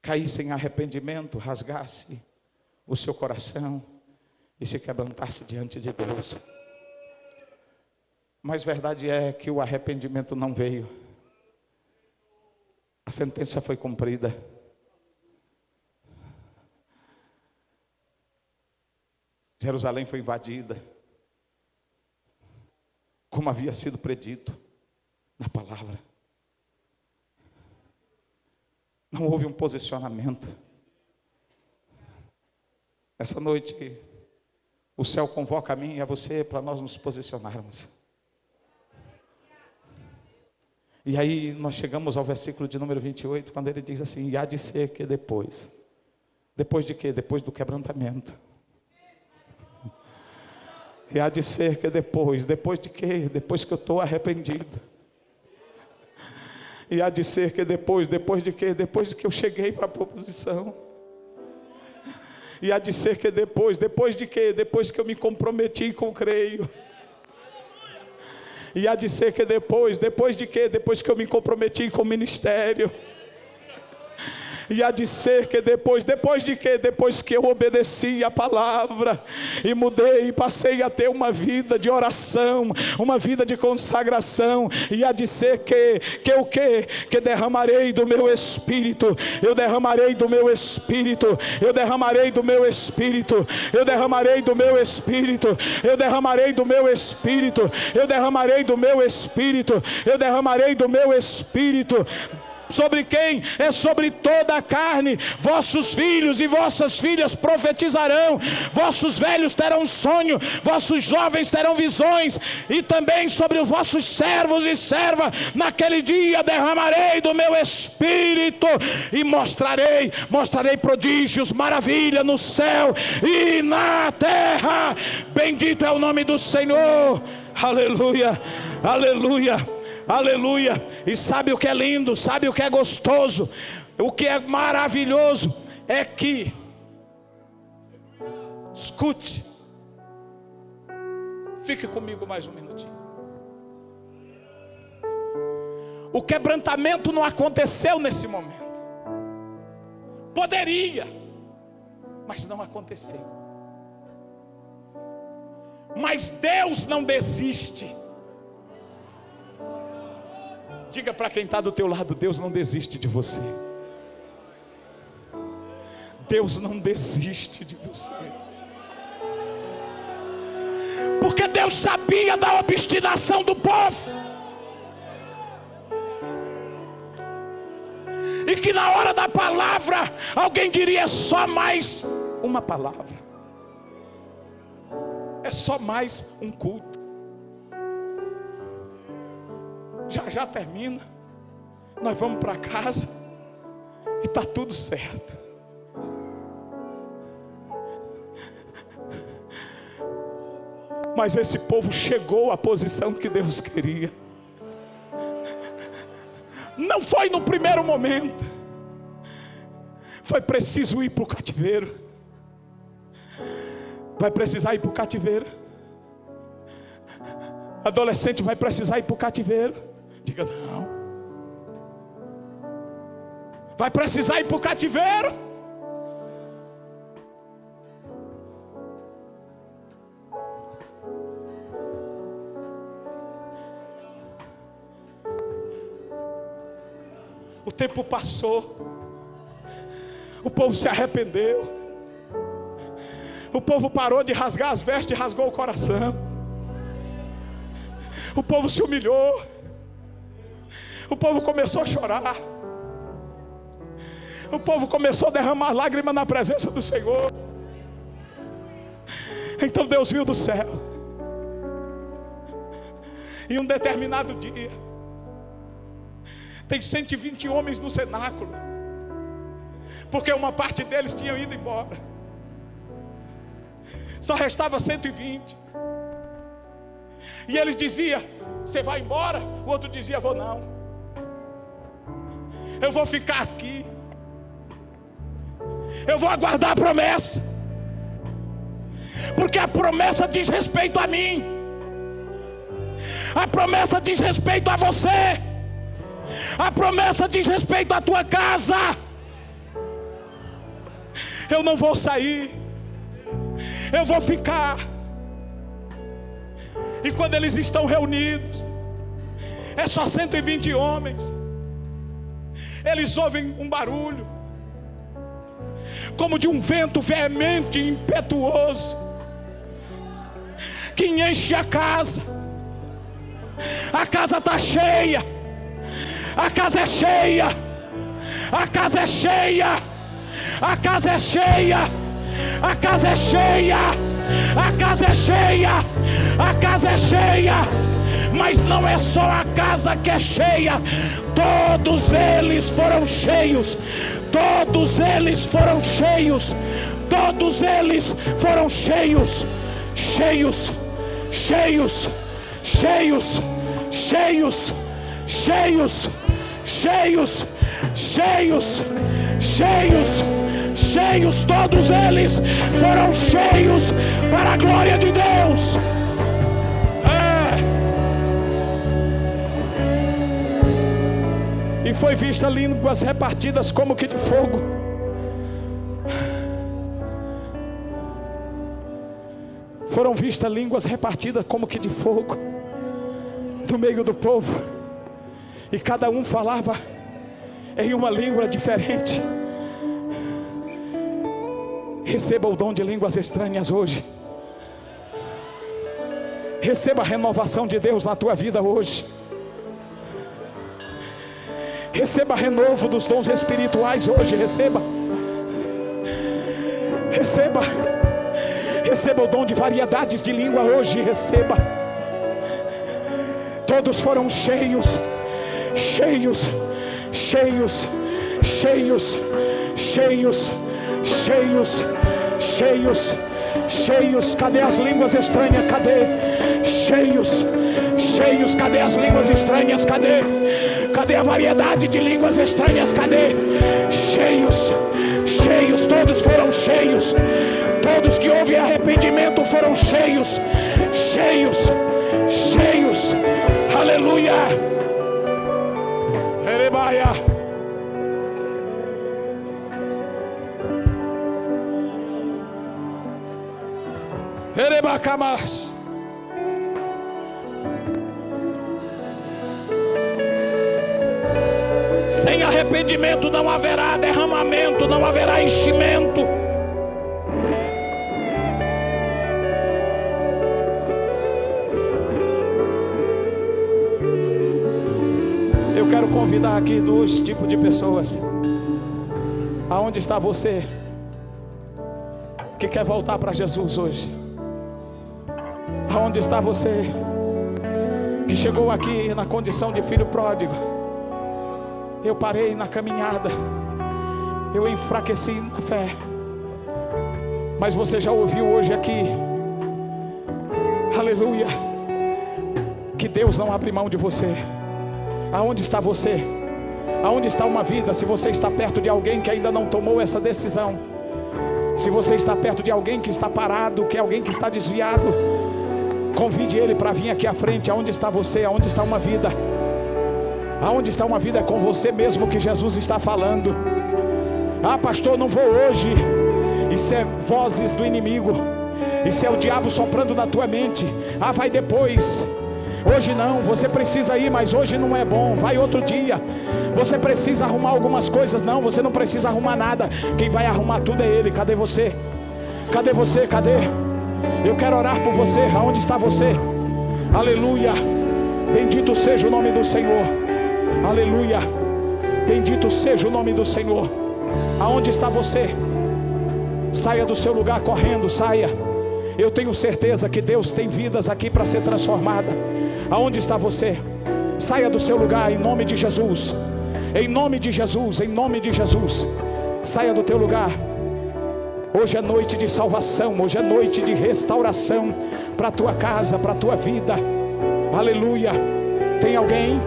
caísse em arrependimento, rasgasse o seu coração e se quebrantasse diante de Deus. Mas verdade é que o arrependimento não veio. A sentença foi cumprida. Jerusalém foi invadida, como havia sido predito na palavra. Não houve um posicionamento. Essa noite o céu convoca a mim e a você para nós nos posicionarmos. E aí nós chegamos ao versículo de número 28, quando ele diz assim: e há de ser que depois de quê? Depois do quebrantamento. E há de ser que depois de quê? Depois que eu estou arrependido. E há de ser que depois de quê? Depois que eu cheguei para a proposição. E há de ser que depois de quê? Depois que eu me comprometi com o creio. E há de ser que depois de quê? Depois que eu me comprometi com o ministério. E há de ser que depois de quê? Depois que eu obedeci a palavra e mudei e passei a ter uma vida de oração, uma vida de consagração. E há de ser que o quê? Que derramarei do meu espírito. Eu derramarei do meu espírito. Eu derramarei do meu espírito. Eu derramarei do meu espírito. Eu derramarei do meu espírito. Eu derramarei do meu espírito. Eu derramarei do meu espírito. Sobre quem? É sobre toda a carne. Vossos filhos e vossas filhas profetizarão, vossos velhos terão sonho, vossos jovens terão visões, e também sobre os vossos servos e servas naquele dia derramarei do meu espírito, e mostrarei prodígios, maravilha no céu e na terra. Bendito é o nome do Senhor. Aleluia, aleluia. Aleluia. E sabe o que é lindo? Sabe o que é gostoso? O que é maravilhoso é que Escute. Fique comigo mais um minutinho. O quebrantamento não aconteceu nesse momento. Poderia, mas não aconteceu. Mas Deus não desiste. Diga para quem está do teu lado: Deus não desiste de você. Deus não desiste de você. Porque Deus sabia da obstinação do povo. E que na hora da palavra, alguém diria: é só mais uma palavra. É só mais um culto. Já termina. Nós vamos para casa. E está tudo certo. Mas esse povo chegou à posição que Deus queria. Não foi no primeiro momento. Foi preciso ir para o cativeiro. Vai precisar ir para o cativeiro. Adolescente vai precisar ir para o cativeiro. Diga não. Vai precisar ir para o cativeiro. O tempo passou. O povo se arrependeu. O povo parou de rasgar as vestes e rasgou o coração. O povo se humilhou. O povo começou a chorar. O povo começou a derramar lágrimas na presença do Senhor. Então Deus viu do céu. Em um determinado dia, tem 120 homens no cenáculo, porque uma parte deles tinha ido embora. Só restava 120. E eles diziam: você vai embora? O outro dizia: vou não. Eu vou ficar aqui. Eu vou aguardar a promessa. Porque a promessa diz respeito a mim. A promessa diz respeito a você. A promessa diz respeito à tua casa. Eu não vou sair. Eu vou ficar. E quando eles estão reunidos, é só 120 homens. Eles ouvem um barulho, como de um vento veemente e impetuoso, que enche a casa. A casa está cheia. A casa é cheia. A casa é cheia. A casa é cheia. A casa é cheia. A casa é cheia. A casa é cheia. Mas não é só a casa que é cheia. Todos eles foram cheios. Todos eles foram cheios. Todos eles foram cheios. Cheios. Cheios. Cheios. Cheios. Cheios. Cheios. Cheios. Cheios. Cheios. Todos eles foram cheios para a glória de Deus. E foi vista línguas repartidas como que de fogo. Foram vistas línguas repartidas como que de fogo no meio do povo. E cada um falava em uma língua diferente. Receba o dom de línguas estranhas hoje. Receba a renovação de Deus na tua vida hoje. Receba renovo dos dons espirituais hoje. Receba. Receba. Receba o dom de variedades de língua hoje. Receba. Todos foram cheios. Cheios. Cheios. Cheios. Cheios. Cheios. Cheios. Cheios. Cadê as línguas estranhas? Cadê? Cheios. Cheios. Cadê as línguas estranhas? Cadê? Cadê a variedade de línguas estranhas? Cadê? Cheios, cheios, todos foram cheios. Todos que houve arrependimento foram cheios, cheios, cheios. Aleluia. Erebaia. Erebacamas. Sem arrependimento não haverá derramamento, não haverá enchimento. Eu quero convidar aqui 2 tipos de pessoas. Aonde está você que quer voltar para Jesus hoje? Aonde está você que chegou aqui na condição de filho pródigo? Eu parei na caminhada, eu enfraqueci na fé, mas você já ouviu hoje aqui, aleluia, que Deus não abre mão de você. Aonde está você? Aonde está uma vida? Se você está perto de alguém que ainda não tomou essa decisão, se você está perto de alguém que está parado, que é alguém que está desviado, convide ele para vir aqui à frente. Aonde está você? Aonde está uma vida? Aonde está uma vida? É com você mesmo que Jesus está falando. Ah, pastor, não vou hoje. Isso é vozes do inimigo. Isso é o diabo soprando na tua mente. Ah, vai depois. Hoje não, você precisa ir, mas hoje não é bom. Vai outro dia. Você precisa arrumar algumas coisas. Não, você não precisa arrumar nada. Quem vai arrumar tudo é Ele. Cadê você? Cadê você? Cadê? Eu quero orar por você. Aonde está você? Aleluia. Bendito seja o nome do Senhor. Aleluia. Bendito seja o nome do Senhor. Aonde está você? Saia do seu lugar correndo, saia. Eu tenho certeza que Deus tem vidas aqui para ser transformada. Aonde está você? Saia do seu lugar em nome de Jesus. Em nome de Jesus, em nome de Jesus. Saia do teu lugar. Hoje é noite de salvação, hoje é noite de restauração para a tua casa, para a tua vida. Aleluia. Tem alguém?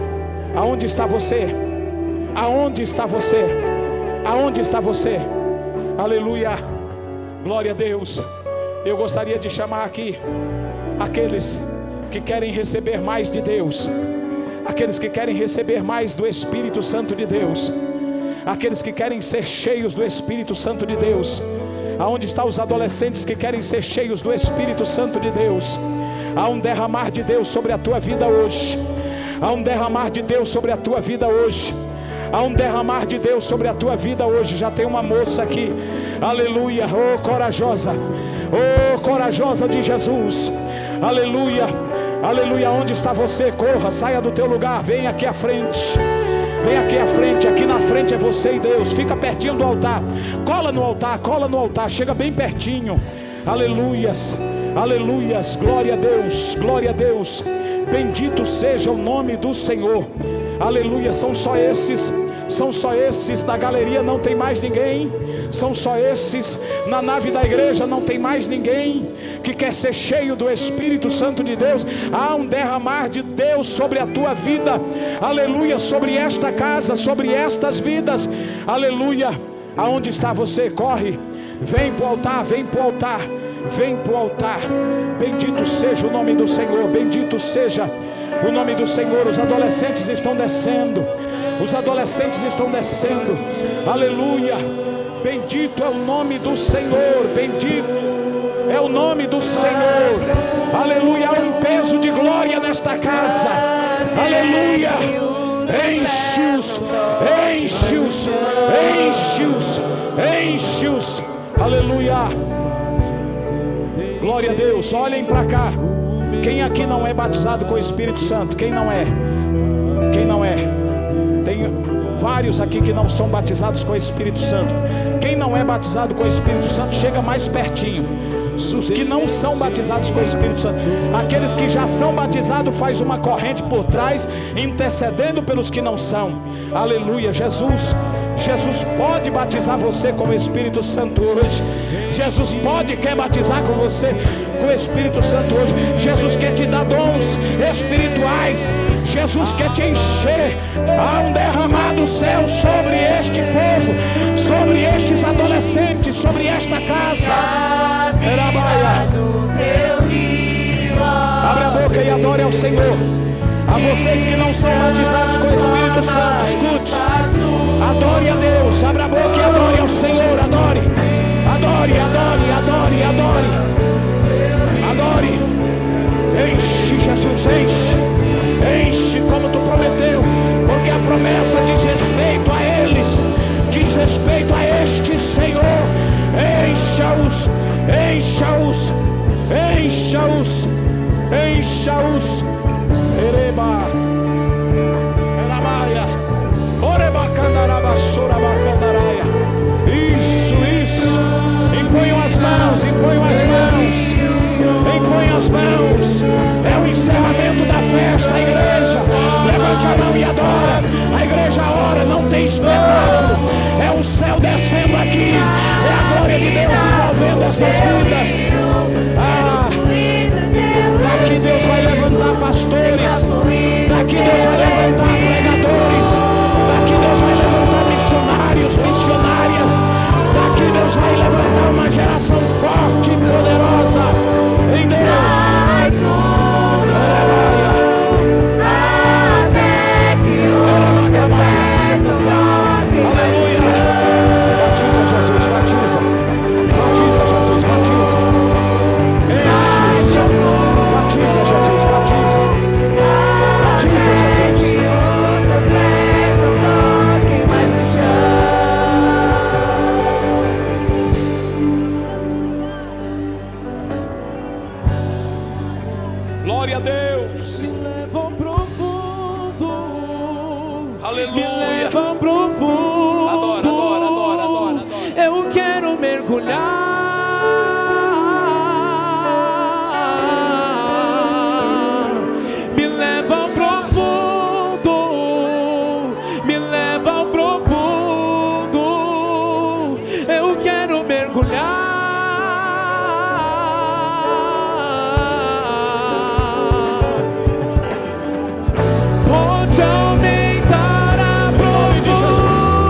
Aonde está você? Aonde está você? Aonde está você? Aleluia. Glória a Deus. Eu gostaria de chamar aqui aqueles que querem receber mais de Deus, aqueles que querem receber mais do Espírito Santo de Deus, aqueles que querem ser cheios do Espírito Santo de Deus. Aonde estão os adolescentes que querem ser cheios do Espírito Santo de Deus? Há um derramar de Deus sobre a tua vida hoje. Há um derramar de Deus sobre a tua vida hoje. Há um derramar de Deus sobre a tua vida hoje. Já tem uma moça aqui, aleluia, oh corajosa, oh corajosa de Jesus, aleluia, aleluia. Onde está você? Corra, saia do teu lugar, vem aqui à frente. Vem aqui à frente, aqui na frente é você e Deus. Fica pertinho do altar, cola no altar, chega bem pertinho. Aleluias, aleluias, glória a Deus, glória a Deus. Bendito seja o nome do Senhor. Aleluia. São só esses na galeria, não tem mais ninguém. São só esses na nave da igreja, não tem mais ninguém que quer ser cheio do Espírito Santo de Deus. Há um derramar de Deus sobre a tua vida, aleluia, sobre esta casa, sobre estas vidas, aleluia. Aonde está você? Corre, vem para o altar, vem para o altar, vem para o altar. Bendito seja o nome do Senhor, bendito seja o nome do Senhor. Os adolescentes estão descendo, os adolescentes estão descendo, aleluia. Bendito é o nome do Senhor, bendito é o nome do Senhor, aleluia. Há um peso de glória nesta casa, aleluia. Enche-os, enche-os, enche-os, enche-os, aleluia. Glória a Deus. Olhem para cá. Quem aqui não é batizado com o Espírito Santo? Quem não é? Quem não é? Tem vários aqui que não são batizados com o Espírito Santo. Quem não é batizado com o Espírito Santo, chega mais pertinho. Os que não são batizados com o Espírito Santo, aqueles que já são batizados, faz uma corrente por trás, intercedendo pelos que não são. Aleluia. Jesus Jesus pode batizar você com o Espírito Santo hoje. Jesus quer batizar com você com o Espírito Santo hoje. Jesus quer te dar dons espirituais. Jesus quer te encher. Há um derramar do céu sobre este povo, sobre estes adolescentes, sobre esta casa. Abre a boca e adore ao Senhor. A vocês que não são batizados com o Espírito Santo, escute. Adore a Deus. Abra a boca e adore ao Senhor. Adore. Adore, adore, adore, adore. Adore. Enche, Jesus, enche. Enche como tu prometeu. Porque a promessa diz respeito a eles. Diz respeito a este Senhor. Encha-os. Encha-os. Encha-os. Encha-os. Ereba. Eramaia. Orebacandaraba, chorabacandaraya. Isso, isso. Imponham as mãos, imponham as mãos. Imponham as mãos. É o encerramento da festa, a igreja. Levante a mão e adora. A igreja ora, não tem espetáculo. É o céu descendo aqui. É a glória de Deus envolvendo essas vidas. Daqui Deus vai levantar pastores. Daqui Deus vai levantar pregadores. Daqui Deus vai levantar missionários, missionárias. Daqui Deus vai levantar uma geração forte e poderosa em Deus. Aleluia. Batiza Jesus, batiza. Batiza Jesus, batiza. Enche. Batiza Jesus, batiza. Batiza Jesus. Glória a Deus. Me levam profundo. Aleluia. Me levam profundo. Adora, adora, adora, adora, adora. Eu quero mergulhar. Me levam profundo. Me levam profundo. Eu quero mergulhar. Pode aumentar a profundidade.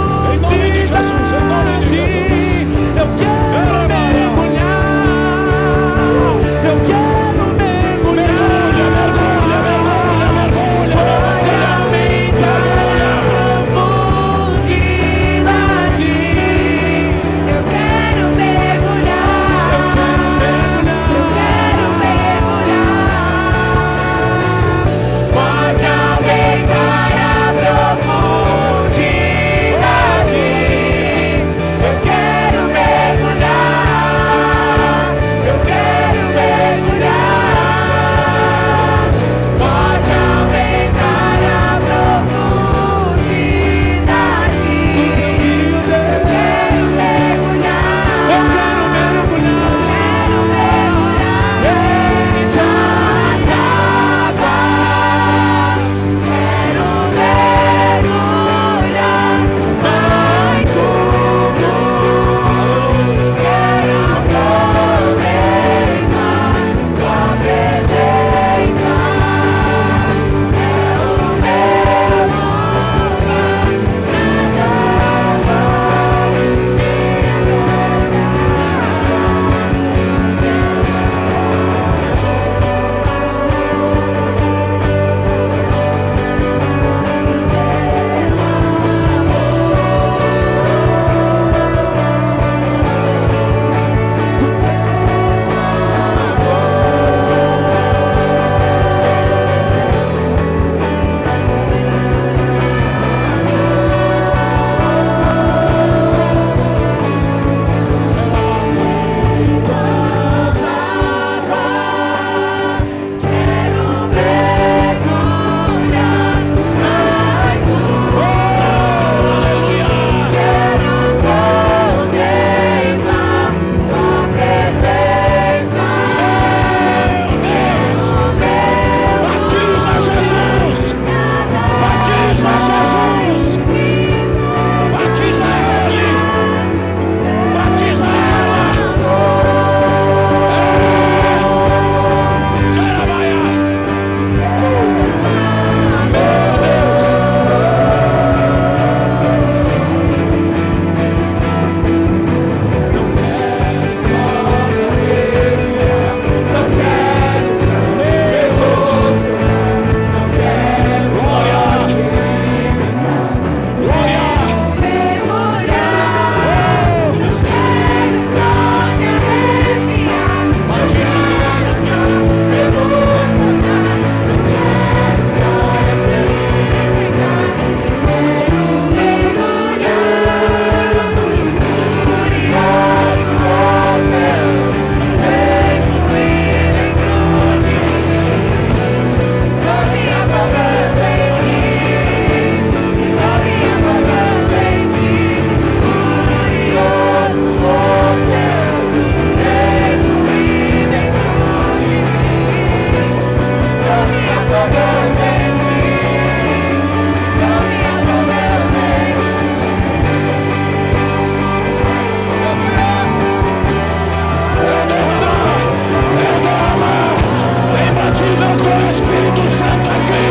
Espírito Santo aqui.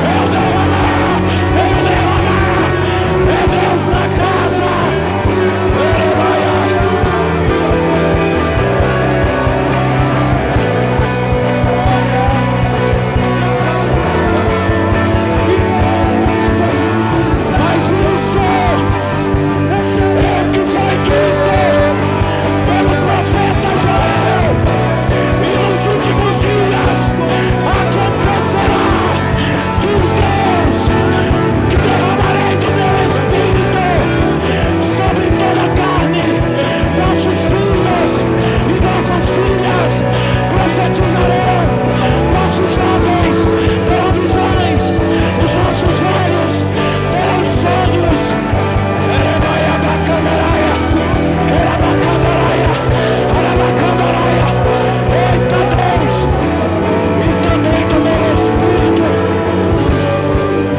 É o derramar, é o derramar. É Deus na casa. Mas isso é o que foi dito pelo profeta Joel. E nos últimos dias acontecerá, diz Deus, que derramarei do meu Espírito sobre toda a carne. Vossos filhos e vossas filhas profetizarão, vossos jovens terão visões, os vossos velhos terão sonhos. Eita Deus, e também do meu Espírito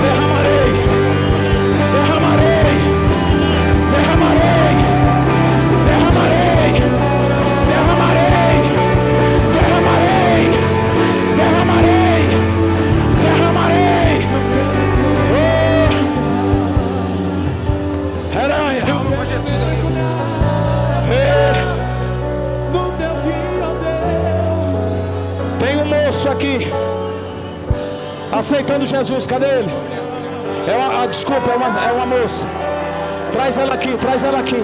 derramarei, derramarei, derramarei, derramarei, derramarei, derramarei, derramarei, derramarei. Aranha. Tem um moço aqui aceitando Jesus. Cadê ele? Desculpa, é uma moça. Traz ela aqui, traz ela aqui.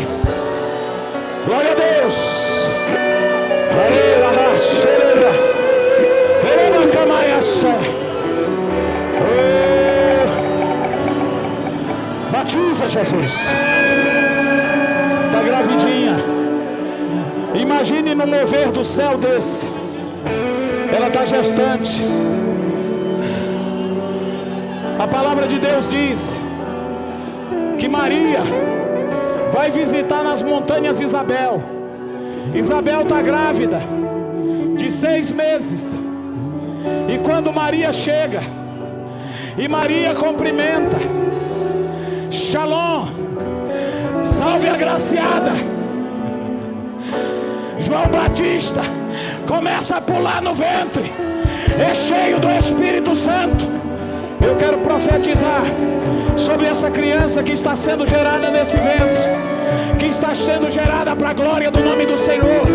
Glória a Deus. Batiza, Jesus. Está gravidinha. Imagine no mover do céu desse. Ela está gestante. A palavra de Deus diz que Maria vai visitar nas montanhas Isabel. Isabel está grávida de 6 meses. E quando Maria chega e Maria cumprimenta, Shalom, salve agraciada, João Batista começa a pular no ventre, é cheio do Espírito Santo. Eu quero profetizar sobre essa criança que está sendo gerada nesse ventre, que está sendo gerada para a glória do nome do Senhor.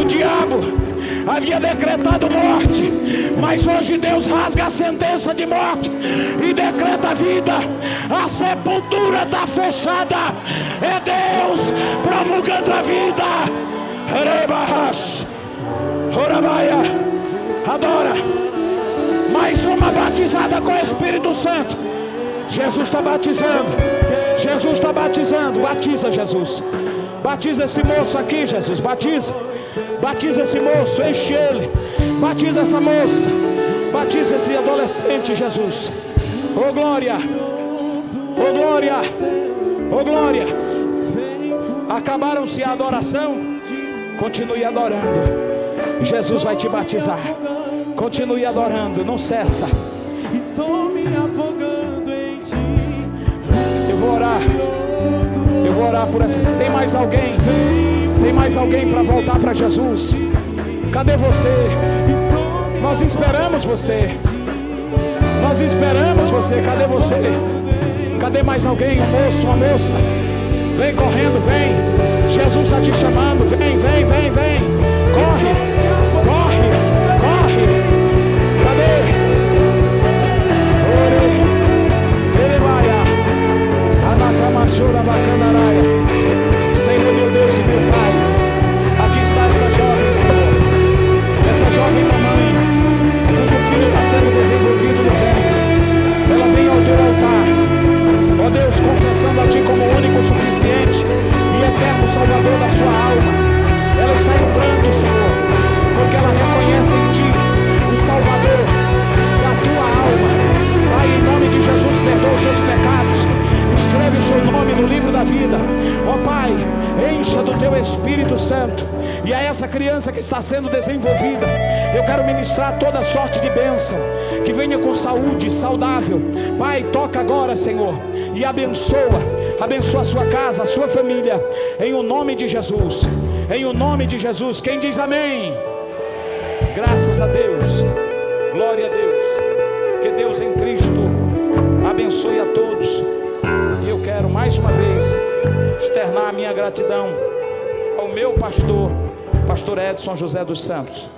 O diabo havia decretado morte, mas hoje Deus rasga a sentença de morte e decreta vida. A sepultura está fechada. É Deus promulgando a vida. Orabaia, adora. Mais uma batizada com o Espírito Santo. Jesus está batizando. Jesus está batizando. Batiza, Jesus. Batiza esse moço aqui, Jesus. Batiza. Batiza esse moço, enche ele. Batiza essa moça. Batiza esse adolescente, Jesus. Oh glória. Oh glória. Oh glória. Acabaram-se a adoração. Continue adorando. Jesus vai te batizar. Continue adorando, não cessa. Estou me afogando em ti. Eu vou orar. Eu vou orar por essa. Tem mais alguém? Tem mais alguém para voltar para Jesus? Cadê você? Nós esperamos você. Nós esperamos você. Cadê você? Cadê mais alguém? Um moço, uma moça? Vem correndo, vem. Jesus está te chamando. Vem, vem, vem, vem. Corre, corre, corre. Cadê? Ele vai. Anacamachura bacandaraia. Senhor, meu Deus e meu Pai, aqui está essa jovem, Senhor. Essa jovem mamãe, cujo filho está sendo desenvolvido no ventre. Ela vem ao teu altar, ó Deus, confessando a Ti como o único, suficiente e eterno Salvador da sua alma. Ela está em pranto, Senhor, porque ela reconhece em Ti o Salvador da tua alma. Pai, em nome de Jesus, perdoa os seus pecados. Escreve o seu nome no livro da vida. Ó Pai, encha do teu Espírito Santo. E a essa criança que está sendo desenvolvida, eu quero ministrar toda sorte de bênção, que venha com saúde, saudável. Pai, toca agora, Senhor, e abençoa a sua casa, a sua família, em o nome de Jesus. Em o nome de Jesus. Quem diz amém? Graças a Deus. Glória a Deus. Que Deus em Cristo abençoe a todos. E eu quero mais uma vez externar a minha gratidão ao meu pastor, pastor Edson José dos Santos.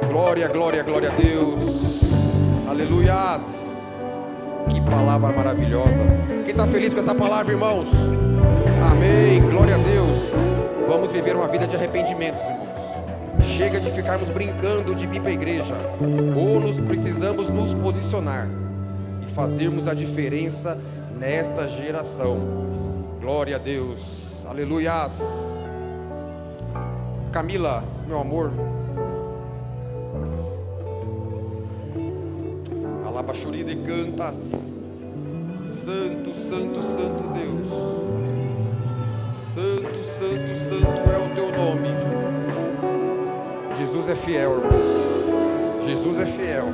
Glória, glória, glória a Deus. Aleluias. Que palavra maravilhosa. Quem está feliz com essa palavra, irmãos? Amém, glória a Deus. Vamos viver uma vida de arrependimentos, irmãos. Chega de ficarmos brincando de vir para a igreja. Ou precisamos nos posicionar e fazermos a diferença nesta geração. Glória a Deus. Aleluias. Camila, meu amor. Alabachuri de cantas. Santo, santo, santo Deus. Santo, santo, santo é o teu nome. Jesus é fiel, irmãos. Jesus é fiel.